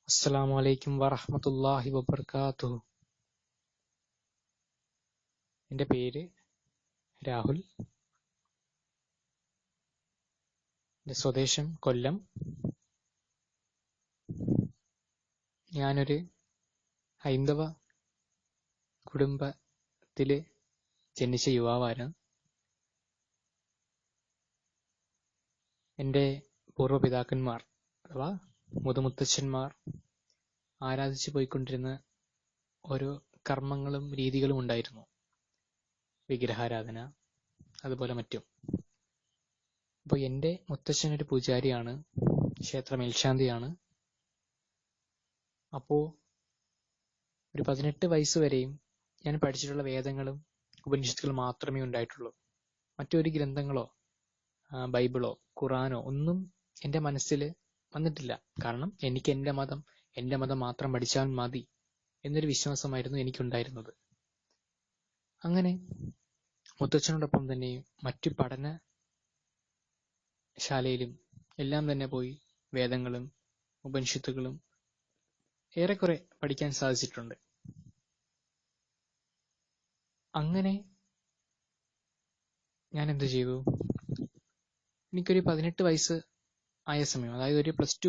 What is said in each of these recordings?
അസ്സലാമു അലൈക്കും വറഹ്മത്തുള്ളാഹി വബർക്കാത്തുഹു. എൻ്റെ പേര് രാഹുൽ. എൻ്റെ സ്വദേശം കൊല്ലം. ഞാനൊരു ഹൈന്ദവ കുടുംബത്തിൽ ജനിച്ച യുവാവാണ്. എൻ്റെ പൂർവ്വപിതാക്കന്മാർ അഥവാ മുതുമുത്തച്ഛന്മാർ ആരാധിച്ചു പോയിക്കൊണ്ടിരുന്ന ഓരോ കർമ്മങ്ങളും രീതികളും ഉണ്ടായിരുന്നു. വിഗ്രഹാരാധന അതുപോലെ മറ്റും. അപ്പോൾ എൻ്റെ മുത്തച്ഛനൊരു പൂജാരിയാണ്, ക്ഷേത്ര മേൽശാന്തിയാണ്. അപ്പോൾ ഒരു 18 വയസ്സ് വരെയും ഞാൻ പഠിച്ചിട്ടുള്ള വേദങ്ങളും ഉപനിഷത്തുകളും മാത്രമേ ഉണ്ടായിട്ടുള്ളൂ. മറ്റൊരു ഗ്രന്ഥങ്ങളോ ബൈബിളോ ഖുറാനോ ഒന്നും എൻ്റെ മനസ്സിൽ വന്നിട്ടില്ല. കാരണം എനിക്ക് എൻ്റെ മതം മാത്രം പഠിച്ചാൽ മതി എന്നൊരു വിശ്വാസമായിരുന്നു എനിക്കുണ്ടായിരുന്നത്. അങ്ങനെ മുത്തച്ഛനോടൊപ്പം തന്നെ മറ്റു പഠനശാലയിലും എല്ലാം തന്നെ പോയി വേദങ്ങളും ഉപനിഷത്തുകളും ഏറെക്കുറെ പഠിക്കാൻ സാധിച്ചിട്ടുണ്ട്. അങ്ങനെ ഞാൻ എന്ത് ചെയ്തു, എനിക്കൊരു 18 വയസ്സ് ആയ സമയം, അതായത് ഒരു പ്ലസ്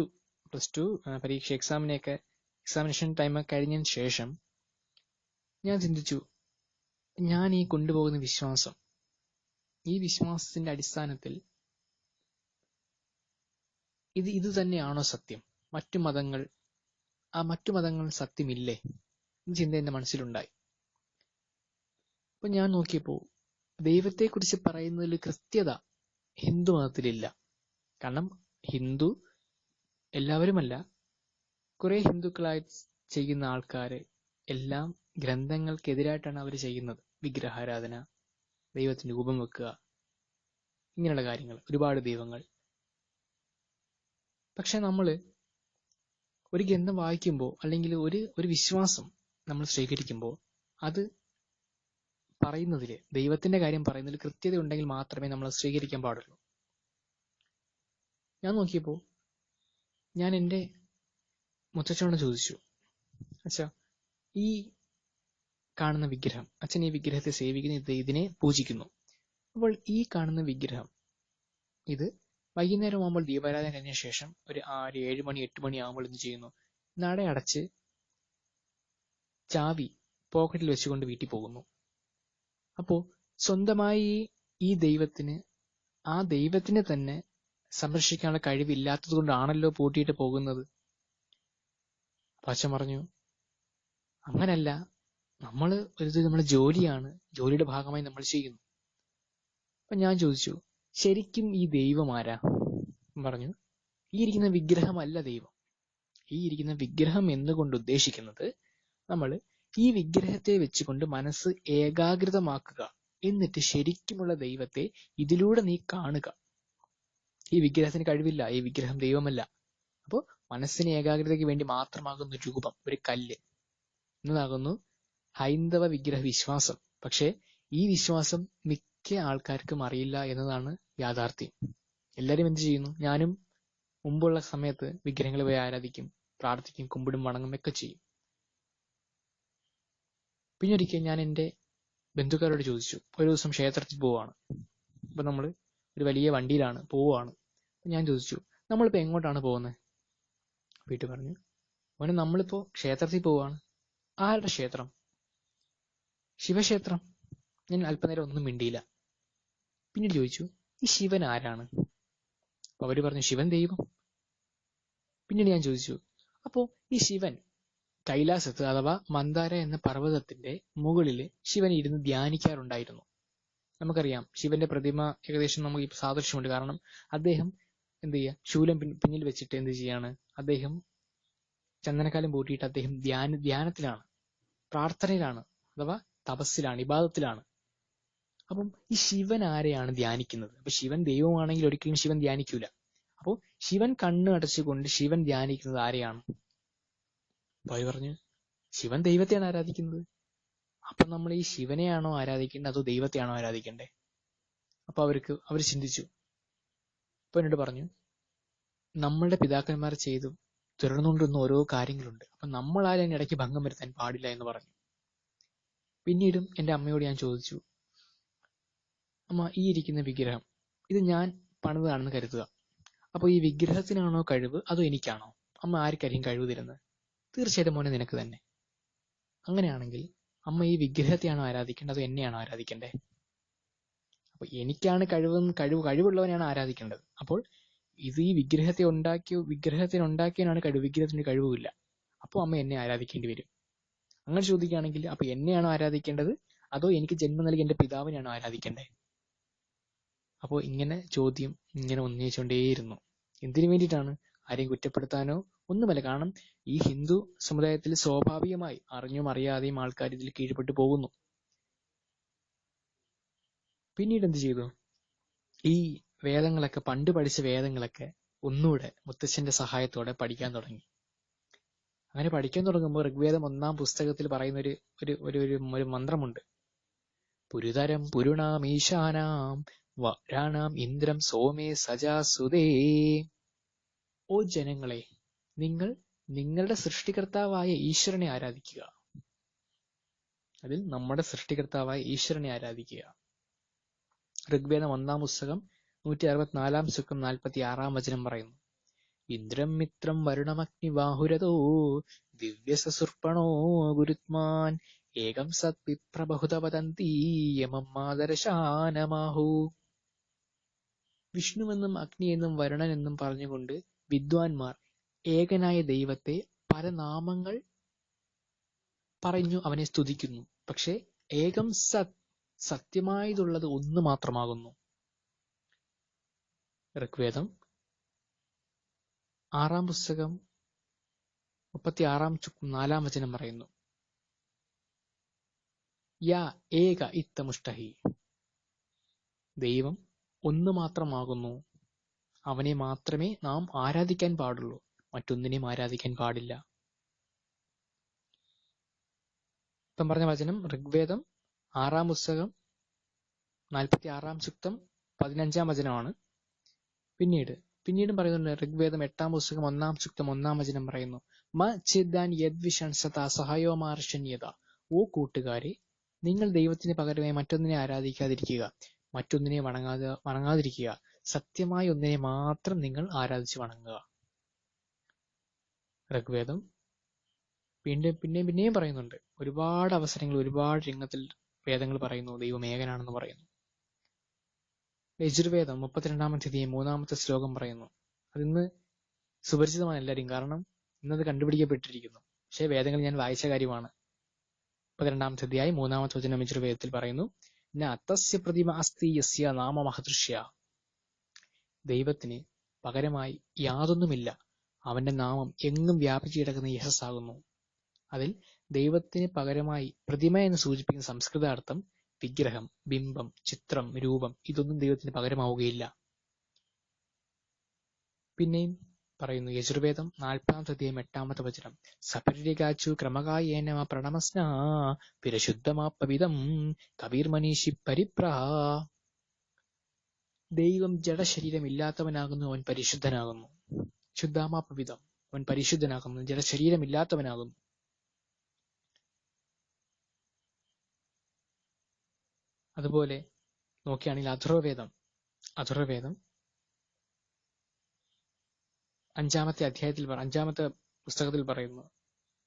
ടു പരീക്ഷ എക്സാമിനേഷൻ ടൈം കഴിഞ്ഞതിന് ശേഷം ഞാൻ ചിന്തിച്ചു, ഞാൻ ഈ കൊണ്ടുപോകുന്ന വിശ്വാസം, ഈ വിശ്വാസത്തിന്റെ അടിസ്ഥാനത്തിൽ ഇത് തന്നെയാണോ സത്യം? മറ്റു മതങ്ങൾ സത്യമില്ലേ എന്ന ചിന്ത എന്റെ മനസ്സിലുണ്ടായി. അപ്പൊ ഞാൻ നോക്കിയപ്പോൾ ദൈവത്തെക്കുറിച്ച് പറയുന്നതിൽ കൃത്യത ഹിന്ദു മതത്തിലില്ല. കാരണം ഹിന്ദു എല്ലാവരുമല്ല, കുറെ ഹിന്ദുക്കളായി ചെയ്യുന്ന ആൾക്കാര് എല്ലാം ഗ്രന്ഥങ്ങൾക്കെതിരായിട്ടാണ് അവർ ചെയ്യുന്നത്. വിഗ്രഹാരാധന, ദൈവത്തിന് രൂപം വെക്കുക, ഇങ്ങനെയുള്ള കാര്യങ്ങൾ, ഒരുപാട് ദൈവങ്ങൾ. പക്ഷെ നമ്മൾ ഒരു ഗ്രന്ഥം വായിക്കുമ്പോൾ അല്ലെങ്കിൽ ഒരു വിശ്വാസം നമ്മൾ സ്വീകരിക്കുമ്പോൾ അത് പറയുന്നതിൽ, ദൈവത്തിന്റെ കാര്യം പറയുന്നതിൽ കൃത്യത ഉണ്ടെങ്കിൽ മാത്രമേ നമ്മൾ സ്വീകരിക്കാൻ പാടുള്ളൂ. ഞാൻ നോക്കിയപ്പോൾ ഞാൻ എൻ്റെ മുത്തച്ഛനോട് ചോദിച്ചു, അച്ഛാ, ഈ കാണുന്ന വിഗ്രഹം, അച്ഛൻ ഈ വിഗ്രഹത്തെ സേവിക്കുന്നു, ഇതിനെ പൂജിക്കുന്നു. അപ്പോൾ ഈ കാണുന്ന വിഗ്രഹം, ഇത് വൈകുന്നേരം ആകുമ്പോൾ ദീപാരാധന കഴിഞ്ഞ ശേഷം ഒരു 7 മണി 8 മണി ആകുമ്പോൾ എന്ത് ചെയ്യുന്നു, നട അടച്ച് ചാവി പോക്കറ്റിൽ വെച്ചുകൊണ്ട് വീട്ടിൽ പോകുന്നു. അപ്പോൾ സ്വന്തമായി ഈ ദൈവത്തിന്, ആ ദൈവത്തിനെ തന്നെ സംരക്ഷിക്കാനുള്ള കഴിവില്ലാത്തത് കൊണ്ടാണല്ലോ പൂട്ടിയിട്ട് പോകുന്നത്. അപ്പൊ അച്ഛൻ പറഞ്ഞു, അങ്ങനല്ല, നമ്മുടെ ജോലിയാണ്, ജോലിയുടെ ഭാഗമായി നമ്മൾ ചെയ്യുന്നു. അപ്പൊ ഞാൻ ചോദിച്ചു, ശരിക്കും ഈ ദൈവം ആരാ? പറഞ്ഞു, ഈ ഇരിക്കുന്ന വിഗ്രഹമല്ല ദൈവം. ഈ ഇരിക്കുന്ന വിഗ്രഹം എന്നുകൊണ്ട് ഉദ്ദേശിക്കുന്നത്, നമ്മൾ ഈ വിഗ്രഹത്തെ വെച്ചുകൊണ്ട് മനസ്സ് ഏകാഗ്രതമാക്കുക, എന്നിട്ട് ശരിക്കുമുള്ള ദൈവത്തെ ഇതിലൂടെ നീ കാണുക. ഈ വിഗ്രഹത്തിന് കഴിവില്ല, ഈ വിഗ്രഹം ദൈവമല്ല. അപ്പോൾ മനസ്സിന് ഏകാഗ്രതയ്ക്ക് വേണ്ടി മാത്രമാകുന്ന രൂപം, ഒരു കല്ല് എന്നതാകുന്നു ഹൈന്ദവ വിഗ്രഹ വിശ്വാസം. പക്ഷേ ഈ വിശ്വാസം മിക്ക ആൾക്കാർക്കും അറിയില്ല എന്നതാണ് യാഥാർത്ഥ്യം. എല്ലാവരും എന്ത് ചെയ്യുന്നു, ഞാനും മുമ്പുള്ള സമയത്ത് വിഗ്രഹങ്ങളെ പോയി ആരാധിക്കും, പ്രാർത്ഥിക്കും, കുമ്പിടും, വണങ്ങും ഒക്കെ ചെയ്യും. പിന്നെ ഒരിക്കൽ ഞാൻ എൻ്റെ ബന്ധുക്കാരോട് ചോദിച്ചു, ഒരു ദിവസം ക്ഷേത്രത്തിൽ പോവാണ്. അപ്പൊ നമ്മൾ ഒരു വലിയ വണ്ടിയിലാണ് പോവുകയാണ്. ഞാൻ ചോദിച്ചു, നമ്മളിപ്പോ എങ്ങോട്ടാണ് പോകുന്നത്? വീട്ടിൽ പറഞ്ഞു, മോനെ, നമ്മളിപ്പോ ക്ഷേത്രത്തിൽ പോവാണ്. ആരുടെ ക്ഷേത്രം? ശിവക്ഷേത്രം. ഞാൻ അല്പനേരം ഒന്നും മിണ്ടിയില്ല. പിന്നീട് ചോദിച്ചു, ഈ ശിവൻ ആരാണ്? അപ്പൊ അവര് പറഞ്ഞു, ശിവൻ ദൈവം. പിന്നീട് ഞാൻ ചോദിച്ചു, അപ്പോ ഈ ശിവൻ കൈലാസത്ത് അഥവാ മന്ദാര എന്ന പർവ്വതത്തിന്റെ മുകളിൽ ശിവൻ ഇരുന്ന് ധ്യാനിക്കാറുണ്ടായിരുന്നു. നമുക്കറിയാം, ശിവന്റെ പ്രതിമ ഏകദേശം നമുക്ക് സാദൃശ്യമുണ്ട്. കാരണം അദ്ദേഹം എന്ത് ചെയ്യുക, ശൂലം പിന്നിൽ വെച്ചിട്ട് എന്ത് ചെയ്യാണ്, അദ്ദേഹം ചന്ദനക്കാലം പൂട്ടിയിട്ട് അദ്ദേഹം ധ്യാനത്തിലാണ്, പ്രാർത്ഥനയിലാണ്, അഥവാ തപസ്സിലാണ്, ഇബാദത്തിലാണ്. അപ്പം ഈ ശിവൻ ആരെയാണ് ധ്യാനിക്കുന്നത്? അപ്പൊ ശിവൻ ദൈവമാണെങ്കിൽ ഒരിക്കലും ശിവൻ ധ്യാനിക്കൂല. അപ്പോ ശിവൻ കണ്ണ് അടച്ചുകൊണ്ട് ശിവൻ ധ്യാനിക്കുന്നത് ആരെയാണ്? ഭായി പറഞ്ഞു, ശിവൻ ദൈവത്തെയാണ് ആരാധിക്കുന്നത്. അപ്പൊ നമ്മൾ ഈ ശിവനെയാണോ ആരാധിക്കേണ്ടത്, അതോ ദൈവത്തെയാണോ ആരാധിക്കേണ്ടത്? അപ്പൊ അവർ ചിന്തിച്ചു. അപ്പൊ എന്നോട് പറഞ്ഞു, നമ്മളുടെ പിതാക്കന്മാർ ചെയ്തു തുടർന്നുകൊണ്ടിരുന്ന ഓരോ കാര്യങ്ങളുണ്ട്. അപ്പൊ നമ്മളാരും അതിന് ഇടയ്ക്ക് ഭംഗം വരുത്താൻ പാടില്ല എന്ന് പറഞ്ഞു. പിന്നീടും എൻ്റെ അമ്മയോട് ഞാൻ ചോദിച്ചു, അമ്മ, ഈ ഇരിക്കുന്ന വിഗ്രഹം ഇത് ഞാൻ പണിതാണെന്ന് കരുതുക. അപ്പോൾ ഈ വിഗ്രഹത്തിനാണോ കഴിവ് അതോ എനിക്കാണോ? അമ്മ ആർക്കായിരിക്കും കഴിവ് തരുന്നത്? തീർച്ചയായിട്ടും മോനെ നിനക്ക് തന്നെ. അങ്ങനെയാണെങ്കിൽ അമ്മ ഈ വിഗ്രഹത്തെയാണോ ആരാധിക്കേണ്ടത് അതോ എന്നെയാണോ ആരാധിക്കേണ്ടത്? അപ്പൊ എനിക്കാണ് കഴിവുള്ളവനെയാണ് ആരാധിക്കേണ്ടത്. അപ്പോൾ ഇത് ഈ വിഗ്രഹത്തിനുണ്ടാക്കിയവനാണ് കഴിവ്, വിഗ്രഹത്തിന് കഴിവുമില്ല. അപ്പോൾ അമ്മ എന്നെ ആരാധിക്കേണ്ടി വരും. അങ്ങനെ ചോദിക്കുകയാണെങ്കിൽ അപ്പൊ എന്നെയാണോ ആരാധിക്കേണ്ടത് അതോ എനിക്ക് ജന്മം നൽകി എന്റെ പിതാവിനെയാണോ ആരാധിക്കേണ്ടത്? അപ്പോൾ ഇങ്ങനെ ചോദ്യം ഇങ്ങനെ ഉന്നയിച്ചുകൊണ്ടേയിരുന്നു. എന്തിനു വേണ്ടിയിട്ടാണ്? ആരെയും കുറ്റപ്പെടുത്താനോ ഒന്നുമല്ല. കാരണം ഈ ഹിന്ദു സമുദായത്തിൽ സ്വാഭാവികമായി അറിഞ്ഞും അറിയാതെയും ആൾക്കാർ ഇതിൽ കീഴ്പ്പെട്ടു പോകുന്നു. പിന്നീട് എന്ത് ചെയ്തു? ഈ വേദങ്ങളൊക്കെ, പണ്ട് പഠിച്ച വേദങ്ങളൊക്കെ ഒന്നുകൂടെ മുത്തച്ഛന്റെ സഹായത്തോടെ പഠിക്കാൻ തുടങ്ങി. അങ്ങനെ പഠിക്കാൻ തുടങ്ങുമ്പോൾ ഋഗ്വേദം 1-ാം പുസ്തകത്തിൽ പറയുന്ന ഒരു മന്ത്രമുണ്ട്. പുരുതരം പുരുണാം ഈശാനാം വരാണാം ഇന്ദ്രം സോമേ സജാസുതേ. ഓ ജനങ്ങളെ, നിങ്ങൾ നിങ്ങളുടെ സൃഷ്ടികർത്താവായ ഈശ്വരനെ ആരാധിക്കുക. അതിൽ നമ്മുടെ സൃഷ്ടികർത്താവായ ഈശ്വരനെ ആരാധിക്കുക. ഋഗ്വേദം 1-ാം പുസ്തകം 164-ാം സൂക്തം 46-ാം വചനം പറയുന്നു, ഇന്ദ്രം മിത്രം വരുണമഗ്നി ബാഹുരതോ ദിവ്യസസുർപ്പണോ ഗുരുത്മാൻ ഏകം സത് വിപ്രബഹുത വദന്തി യമം മാദരശാനമാഹു. വിഷ്ണുവെന്നും അഗ്നിയെന്നും വരുണനെന്നും പറഞ്ഞുകൊണ്ട് വിദ്വാൻമാർ ഏകനായ ദൈവത്തെ പല നാമങ്ങൾ പറഞ്ഞു അവനെ സ്തുതിക്കുന്നു. പക്ഷെ ഏകം സത്, സത്യമായതുള്ളത് ഒന്ന് മാത്രമാകുന്നു. ഋഗ്വേദം 6-ാം പുസ്തകം 36-ാം സൂക്തം 4-ാം വചനം പറയുന്നു, യാ ഏക ഇത്തമുഷ്ടഹി. ദൈവം ഒന്ന് മാത്രമാകുന്നു. അവനെ മാത്രമേ നാം ആരാധിക്കാൻ പാടുള്ളൂ, മറ്റൊന്നിനെയും ആരാധിക്കാൻ പാടില്ല. ഇപ്പം പറഞ്ഞ വചനം ഋഗ്വേദം 6-ാം പുസ്തകം 46-ാം സൂക്തം 15-ാം വചനമാണ്. പിന്നീടും പറയുന്നുണ്ട്, ഋഗ്വേദം 8-ാം പുസ്തകം 1-ാം സൂക്തം 1-ാം വചനം പറയുന്നു, മ ചിദ്ദാൻ യദ്വിഷൻസത സഹയോമാർഷന്യത. ഓ കൂട്ടുകാരെ, നിങ്ങൾ ദൈവത്തിന് പകരമായി മറ്റൊന്നിനെ ആരാധിക്കാതിരിക്കുക, മറ്റൊന്നിനെ വണങ്ങാതിരിക്കുക. സത്യമായ ഒന്നിനെ മാത്രം നിങ്ങൾ ആരാധിച്ച് വണങ്ങുക. ഋഗ്വേദം പിന്നെയും പറയുന്നുണ്ട്. ഒരുപാട് അവസരങ്ങൾ, ഒരുപാട് രംഗത്തിൽ വേദങ്ങൾ പറയുന്നു ദൈവം ഏകനാണെന്ന് പറയുന്നു. യജുർവേദം 32-ാം അധ്യായം 3-ാമത്തെ ശ്ലോകം പറയുന്നു. അതിന്ന് സുപരിചിതമാണ് എല്ലാവരും, കാരണം ഇന്നത് കണ്ടുപിടിക്കപ്പെട്ടിരിക്കുന്നു. പക്ഷേ വേദങ്ങൾ ഞാൻ വായിച്ച കാര്യമാണ്. 32-ാം അധ്യായം 3-ാമത്തെ വചനം യജുർവേദത്തിൽ പറയുന്നു, ന തസ്യ പ്രതിമ അസ്തി യസ്യ നാമ മഹദൃശ്യ. ദൈവത്തിന് പകരമായി യാതൊന്നുമില്ല, അവന്റെ നാമം എങ്ങും വ്യാപിച്ചു കിടക്കുന്ന യശസ്സാകുന്നു. അതിൽ ദൈവത്തിന് പകരമായി പ്രതിമ എന്ന് സൂചിപ്പിക്കുന്ന സംസ്കൃതാർത്ഥം വിഗ്രഹം, ബിംബം, ചിത്രം, രൂപം, ഇതൊന്നും ദൈവത്തിന് പകരമാവുകയില്ല. പിന്നെയും പറയുന്നു യജുർവേദം 40-ാം അധ്യായം 8-ാമത്തെ വചനം, സപരികാച്ചു ക്രമകായേന പ്രണമസ്ന വിരശുദ്ധമാപ്പവിധം കബീർമനീഷി പരിപ്രഹ. ദൈവം ജഡശരീരമില്ലാത്തവനാകുന്നു, അവൻ പരിശുദ്ധനാകുന്നു. ശുദ്ധാമാപ്പവിധം, അവൻ പരിശുദ്ധനാകുന്നു, ജഡശരീരമില്ലാത്തവനാകുന്നു. അതുപോലെ നോക്കുകയാണെങ്കിൽ അഥർവവേദം 5-ാമത്തെ പുസ്തകത്തിൽ പറയുന്നു,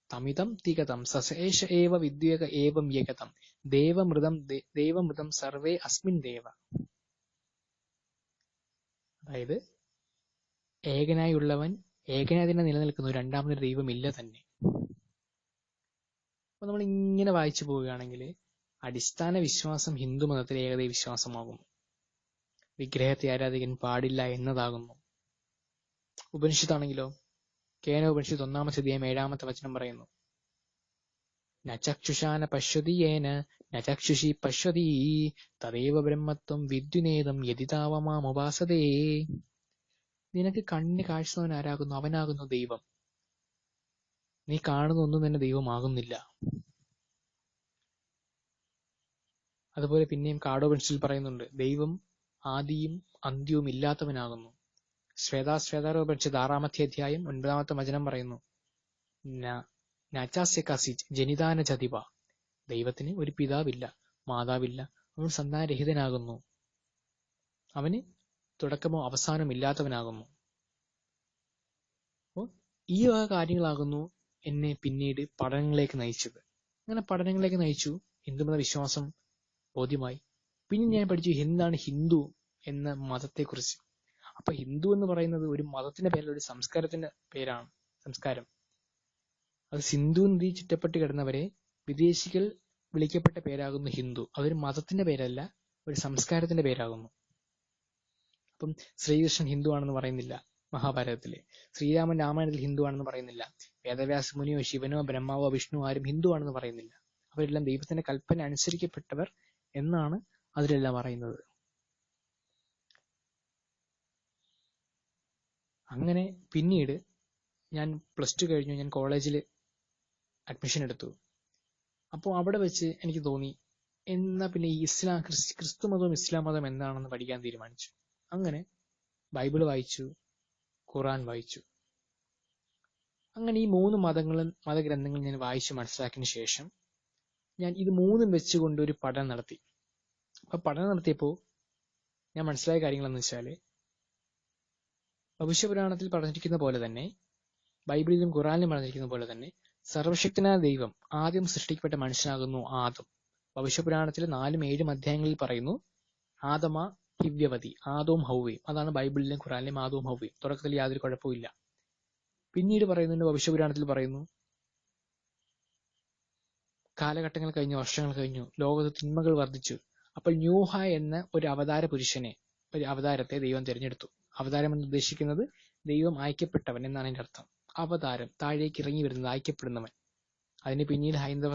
തമിതം തികതം സസേഷ ഏവ വിദ്വേക ഏവം യകതം ദേവമൃതം സർവേ അസ്മിൻ ദേവ. അതായത് ഏകനായുള്ളവൻ, ഏകനായി തന്നെ നിലനിൽക്കുന്നു, രണ്ടാമതൊരു ദൈവമില്ല തന്നെ. അപ്പൊ നമ്മൾ ഇങ്ങനെ വായിച്ചു പോവുകയാണെങ്കിൽ അടിസ്ഥാന വിശ്വാസം ഹിന്ദു മതത്തിലെ ഏകദൈവ വിശ്വാസമാകുന്നു. വിഗ്രഹത്തെ ആരാധിക്കാൻ പാടില്ല എന്നതാകുന്നു. ഉപനിഷത്താണെങ്കിലോ, കേന ഉപനിഷത്ത് 1-ാമത്തെ അധ്യായം 7-ാമത്തെ വചനം പറയുന്നു, ന ചക്ഷുഷാന പശ്യതി യേന ന ചക്ഷുഷി പശ്യതി തദേവ ബ്രഹ്മത്വം വിദ്യുനേദം യതിതാവമാമുപാസതേ. നിനക്ക് കണ്ണിന് കാഴ്ചവൻ ആരാകുന്നു? അവനാകുന്നു ദൈവം. നീ കാണുന്ന ഒന്നും തന്നെ ദൈവമാകുന്നില്ല. അതുപോലെ പിന്നെയും കാഡോപനിഷത്തിൽ പറയുന്നുണ്ട്, ദൈവം ആദിയും അന്ത്യവും ഇല്ലാത്തവനാകുന്നു. ശ്വേതാശ്വേതാരോപനിഷത്ത് 6-ാമത്തെ അധ്യായം 9-ാമത്തെ വചനം പറയുന്നു, നചാസ്യ കസിച്ച് ജനിതാന ചതിവ. ദൈവത്തിന് ഒരു പിതാവില്ല, മാതാവില്ല, അവൻ സന്താനരഹിതനാകുന്നു, അവന് തുടക്കമോ അവസാനമോ ഇല്ലാത്തവനാകുന്നു. അപ്പോൾ ഈ വക കാര്യങ്ങളാകുന്നു എന്നെ പിന്നീട് പഠനങ്ങളിലേക്ക് നയിച്ചത്. അങ്ങനെ പഠനങ്ങളിലേക്ക് നയിച്ചു, ഹിന്ദുമത വിശ്വാസം ബോധ്യമായി. പിന്നെ ഞാൻ പഠിച്ചു എന്താണ് ഹിന്ദു എന്ന മതത്തെക്കുറിച്ച്. അപ്പൊ ഹിന്ദു എന്ന് പറയുന്നത് ഒരു മതത്തിന്റെ പേരല്ല, ഒരു സംസ്കാരത്തിന്റെ പേരാണ്. സംസ്കാരം അത് സിന്ധു നദി ചുറ്റപ്പെട്ട് കിടന്നവരെ വിദേശികൾ വിളിക്കപ്പെട്ട പേരാകുന്നു ഹിന്ദു. അതൊരു മതത്തിന്റെ പേരല്ല, ഒരു സംസ്കാരത്തിന്റെ പേരാകുന്നു. അപ്പം ശ്രീകൃഷ്ണൻ ഹിന്ദു ആണെന്ന് പറയുന്നില്ല മഹാഭാരതത്തില്, ശ്രീരാമൻ രാമായണത്തിൽ ഹിന്ദു ആണെന്ന് പറയുന്നില്ല, വേദവ്യാസ മുനിയോ ശിവനോ ബ്രഹ്മാവോ വിഷ്ണു ആരും ഹിന്ദു ആണെന്ന് പറയുന്നില്ല. അവരെല്ലാം ദൈവത്തിന്റെ കൽപ്പന അനുസരിക്കപ്പെട്ടവർ എന്നാണ് അതിലെല്ലാം പറയുന്നത്. അങ്ങനെ പിന്നീട് ഞാൻ +2 കഴിഞ്ഞു, ഞാൻ കോളേജിൽ അഡ്മിഷൻ എടുത്തു. അപ്പോൾ അവിടെ വെച്ച് എനിക്ക് തോന്നി എന്നാ പിന്നെ ഈ ക്രിസ്തു മതവും ഇസ്ലാം മതം എന്താണെന്ന് പഠിക്കാൻ തീരുമാനിച്ചു. അങ്ങനെ ബൈബിൾ വായിച്ചു, ഖുറാൻ വായിച്ചു. അങ്ങനെ ഈ 3 മതഗ്രന്ഥങ്ങൾ ഞാൻ വായിച്ച് മനസ്സിലാക്കിയതിനു ശേഷം ഞാൻ ഇത് 3ഉം വെച്ചുകൊണ്ട് ഒരു പഠനം നടത്തി. അപ്പൊ പഠനം നടത്തിയപ്പോൾ ഞാൻ മനസ്സിലായ കാര്യങ്ങളെന്ന് വെച്ചാല്, ഭവിഷ്യപുരാണത്തിൽ പറഞ്ഞിരിക്കുന്ന പോലെ തന്നെ, ബൈബിളിലും ഖുറാനിലും പറഞ്ഞിരിക്കുന്ന പോലെ തന്നെ, സർവശക്തനായ ദൈവം ആദ്യം സൃഷ്ടിക്കപ്പെട്ട മനുഷ്യനാകുന്നു ആദം. ഭവിഷ്യപുരാണത്തിൽ 4-7 അധ്യായങ്ങളിൽ പറയുന്നു ആദമ ഹിവ്യവതി, ആദവും ഹൗവയും. അതാണ് ബൈബിളിലും ഖുറാനിലും ആദവും ഹൗവയും. തുടക്കത്തിൽ യാതൊരു കുഴപ്പമില്ല. പിന്നീട് പറയുന്നുണ്ട്, ഭവിഷ്യപുരാണത്തിൽ പറയുന്നു, കാലഘട്ടങ്ങൾ കഴിഞ്ഞു, വർഷങ്ങൾ കഴിഞ്ഞു, ലോകത്ത് തിന്മകൾ വർദ്ധിച്ചു. അപ്പോൾ ന്യൂഹ എന്ന ഒരു അവതാരത്തെ ദൈവം തിരഞ്ഞെടുത്തു. അവതാരം എന്ന് ഉദ്ദേശിക്കുന്നത് ദൈവം അയക്കപ്പെട്ടവൻ എന്നാണ് അതിന്റെ അർത്ഥം. അവതാരം, താഴേക്ക് ഇറങ്ങി വരുന്നത്, അയക്കപ്പെടുന്നവൻ. അതിന് പിന്നീട് ഹൈന്ദവ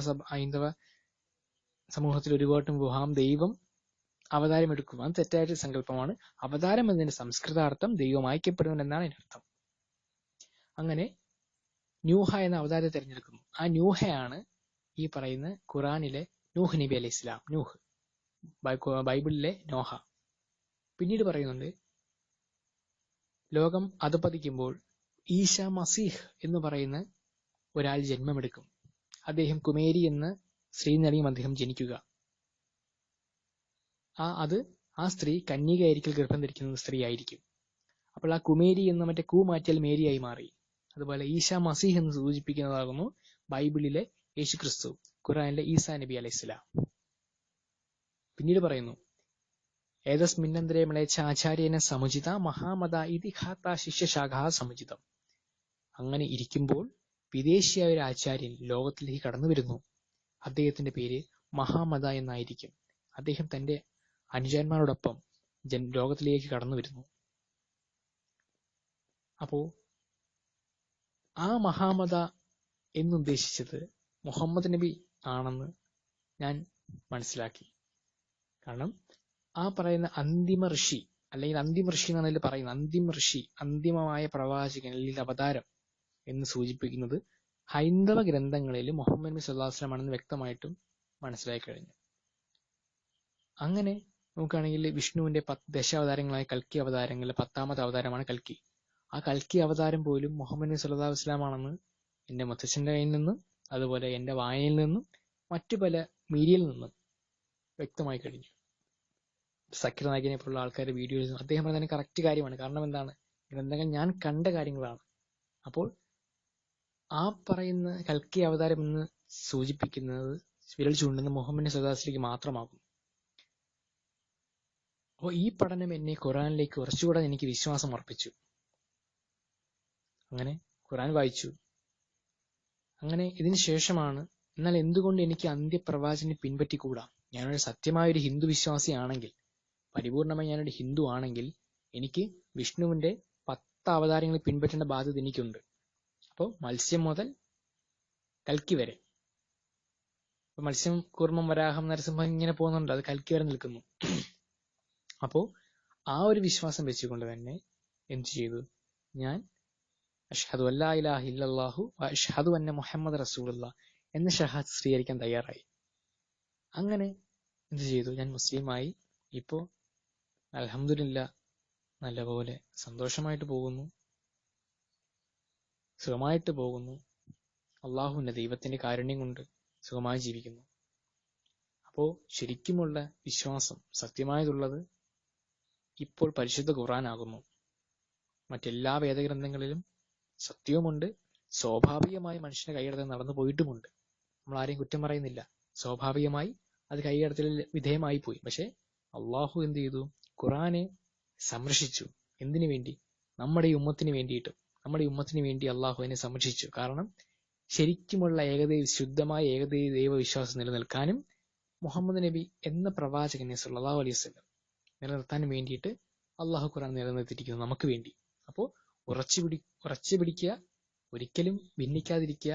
സമൂഹത്തിൽ ഒരു വിഭാഗം ദൈവം അവതാരം എടുക്കും. അത് തെറ്റായ സങ്കല്പമാണ്. അവതാരം എന്നതിന്റെ സംസ്കൃതാർത്ഥം ദൈവം അയക്കപ്പെടുന്നവൻ എന്നാണ് അതിന്റെ അർത്ഥം. അങ്ങനെ ന്യൂഹ എന്ന അവതാരത്തെ തിരഞ്ഞെടുക്കുന്നു. ആ ന്യൂഹയാണ് ഈ പറയുന്ന ഖുറാനിലെ നൂഹ് നബി അലൈഹി ഇസ്ലാം, നൂഹ്. ബൈബിളിലെ നോഹ. പിന്നീട് പറയുന്നുണ്ട്, ലോകം അധപതിക്കുമ്പോൾ ഈശ മസീഹ് എന്ന് പറയുന്ന ഒരാൾ ജന്മമെടുക്കും. അദ്ദേഹം കുമേരി എന്ന സ്ത്രീനിലയും അദ്ദേഹം ജനിക്കുക. ആ സ്ത്രീ കന്യകയായിരിക്കൽ ഗർഭം ധരിക്കുന്ന സ്ത്രീ ആയിരിക്കും. അപ്പോൾ ആ കുമേരി എന്ന മറ്റേ കൂ മാറ്റിയാൽ മേരിയായി മാറി. അതുപോലെ ഈശ മസീഹ് എന്ന് സൂചിപ്പിക്കുന്നതാകുന്നു ബൈബിളിലെ യേശു ക്രിസ്തു, ഖുറാനിലെ ഈസാ നബി അലൈഹി സ്വലാം. പിന്നീട് പറയുന്നു, ഏതസ്മിന്നന്തരേ മ്ലേച്ഛ ആചാര്യേന സമുചിത മഹാമത ഇതി ഖാത്ത ശിഷ്യശാഖാ സമുചിതം. അങ്ങനെ ഇരിക്കുമ്പോൾ വിദേശിയായ ഒരു ആചാര്യൻ ലോകത്തിലേക്ക് കടന്നു വരുന്നു. അദ്ദേഹത്തിന്റെ പേര് മഹാമത എന്നായിരിക്കും. അദ്ദേഹം തന്റെ അനുചരന്മാരോടൊപ്പം ലോകത്തിലേക്ക് കടന്നു വരുന്നു. അപ്പോ ആ മഹാമത എന്നുദ്ദേശിച്ചത് മുഹമ്മദ് നബി ആണെന്ന് ഞാൻ മനസ്സിലാക്കി. കാരണം ആ പറയുന്ന അന്തിമ ഋഷി, അല്ലെങ്കിൽ അന്തിമ ഋഷി എന്നാണ് അതിൽ പറയുന്നത്, അന്തിമ ഋഷി, അന്തിമമായ പ്രവാചകൻ അല്ലെങ്കിൽ അവതാരം എന്ന് സൂചിപ്പിക്കുന്നത് ഹൈന്ദവ ഗ്രന്ഥങ്ങളിൽ മുഹമ്മദ് നബി സ്വല്ലല്ലാഹു അലൈഹി വസല്ലം ആണെന്ന് വ്യക്തമായിട്ടും മനസ്സിലാക്കി കഴിഞ്ഞു. അങ്ങനെ നോക്കുകയാണെങ്കിൽ വിഷ്ണുവിന്റെ 10 ദശാവതാരങ്ങളായ കൽക്കി അവതാരങ്ങളിലെ 10ാമത്തെ അവതാരമാണ് കൽക്കി. ആ കൽക്കി അവതാരം പോലും മുഹമ്മദ് നബി സ്വല്ലല്ലാഹു അലൈഹി വസല്ലം ആണെന്ന് എന്റെ മുത്തച്ഛന്റെ കയ്യിൽ നിന്നും, അതുപോലെ എന്റെ വായനയിൽ നിന്നും, മറ്റു പല മീഡിയയിൽ നിന്നും വ്യക്തമായി കഴിഞ്ഞു. സക്കീർ നായികിനെ പോലുള്ള ആൾക്കാരുടെ വീഡിയോയിൽ അദ്ദേഹം പറയുന്നത് കറക്റ്റ് കാര്യമാണ്. കാരണം എന്താണ്, ഗ്രന്ഥങ്ങൾ ഞാൻ കണ്ട കാര്യങ്ങളാണ്. അപ്പോൾ ആ പറയുന്ന കൽക്കി അവതാരം എന്ന് സൂചിപ്പിക്കുന്നത് വിരൽ ചൂണ്ടുന്ന മുഹമ്മദ് സ്വല്ലല്ലാഹു അലൈഹി വസല്ലം മാത്രമാകും. അപ്പോൾ ഈ പഠനം എന്നെ ഖുറാനിലേക്ക് കുറച്ചുകൂടെ എനിക്ക് വിശ്വാസം ഉറപ്പിച്ചു. അങ്ങനെ ഖുറാൻ വായിച്ചു. അങ്ങനെ ഇതിനു ശേഷമാണ്, എന്നാൽ എന്തുകൊണ്ട് എനിക്ക് അന്ത്യപ്രവാചകനെ പിൻപറ്റിക്കൂടാ? ഞാനൊരു സത്യമായ ഒരു ഹിന്ദു വിശ്വാസിയാണെങ്കിൽ, പരിപൂർണമായി ഞാനൊരു ഹിന്ദു ആണെങ്കിൽ, എനിക്ക് വിഷ്ണുവിന്റെ 10 അവതാരങ്ങളെ പിൻപറ്റേണ്ട ബാധ്യത എനിക്കുണ്ട്. അപ്പോൾ മത്സ്യം മുതൽ കൽക്കി വരെ, മത്സ്യം, കൂർമ്മം, വരാഹം, നരസിംഹം ഇങ്ങനെ പോകുന്നുണ്ട്, അത് കൽക്കി വരെ നിൽക്കുന്നു. അപ്പോ ആ ഒരു വിശ്വാസം വെച്ചുകൊണ്ട് തന്നെ എന്ത് ചെയ്തു, ഞാൻ അഷ്ഹദു അല്ലാ ഇലാഹ ഇല്ലല്ലാഹു വ അഷ്ഹദു അന്ന മുഹമ്മദ് റസൂലുള്ളാഹ് എന്ന ഷഹാദത്ത് സ്വീകരിക്കാൻ തയ്യാറായി. അങ്ങനെ എന്ത് ചെയ്തു, ഞാൻ മുസ്ലിമായി. ഇപ്പോ അൽഹംദുലില്ലാഹ് നല്ലപോലെ സന്തോഷമായിട്ട് പോകുന്നു, സുഖമായിട്ട് പോകുന്നു. അള്ളാഹുവിന്റെ ദൈവത്തിന്റെ കാരുണ്യം കൊണ്ട് സുഖമായി ജീവിക്കുന്നു. അപ്പോ ശരിക്കുമുള്ള വിശ്വാസം സത്യമായതുള്ളത് ഇപ്പോൾ പരിശുദ്ധ ഖുർആനാകുന്നു. മറ്റെല്ലാ വേദഗ്രന്ഥങ്ങളിലും സത്യവുമുണ്ട്, സ്വാഭാവികമായി മനുഷ്യന്റെ കൈകടത്തൽ നടന്നു പോയിട്ടുമുണ്ട്. നമ്മൾ ആരെയും കുറ്റം പറയുന്നില്ല. സ്വാഭാവികമായി അത് കൈകടത്തൽ വിധേയമായി പോയി. പക്ഷെ അള്ളാഹു എന്ത് ചെയ്തു? ഖുർആനെ സംരക്ഷിച്ചു. എന്തിനു വേണ്ടി? നമ്മുടെ ഈ ഉമ്മത്തിന് വേണ്ടിയിട്ടും. നമ്മുടെ ഈ ഉമ്മത്തിന് വേണ്ടി അള്ളാഹു അതിനെ സംരക്ഷിച്ചു. കാരണം ശരിക്കുമുള്ള ശുദ്ധമായ ഏകദൈവ ദൈവവിശ്വാസം നിലനിൽക്കാനും മുഹമ്മദ് നബി എന്ന പ്രവാചകനെ സല്ലല്ലാഹു അലൈഹി വസല്ലം നിലനിർത്താനും വേണ്ടിയിട്ട് അള്ളാഹു ഖുർആൻ നിലനിർത്തിയിരിക്കുന്നു നമുക്ക് വേണ്ടി. അപ്പോൾ ഉറച്ചു പിടിക്കുക, ഒരിക്കലും ഭിന്നിക്കാതിരിക്കുക.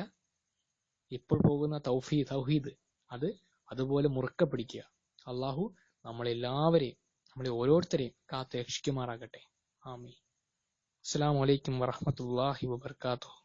ഇപ്പോൾ പോകുന്ന തൗഹീദ് അത് അതുപോലെ മുറുക്കെ പിടിക്കുക. അള്ളാഹു നമ്മളെല്ലാവരെയും, നമ്മളെ ഓരോരുത്തരെയും കാത്ത് രക്ഷിക്കുമാറാകട്ടെ. ആമീൻ. അസ്സലാമു അലൈക്കും വറഹ്മത്തുള്ളാഹി വബറകാതുഹു.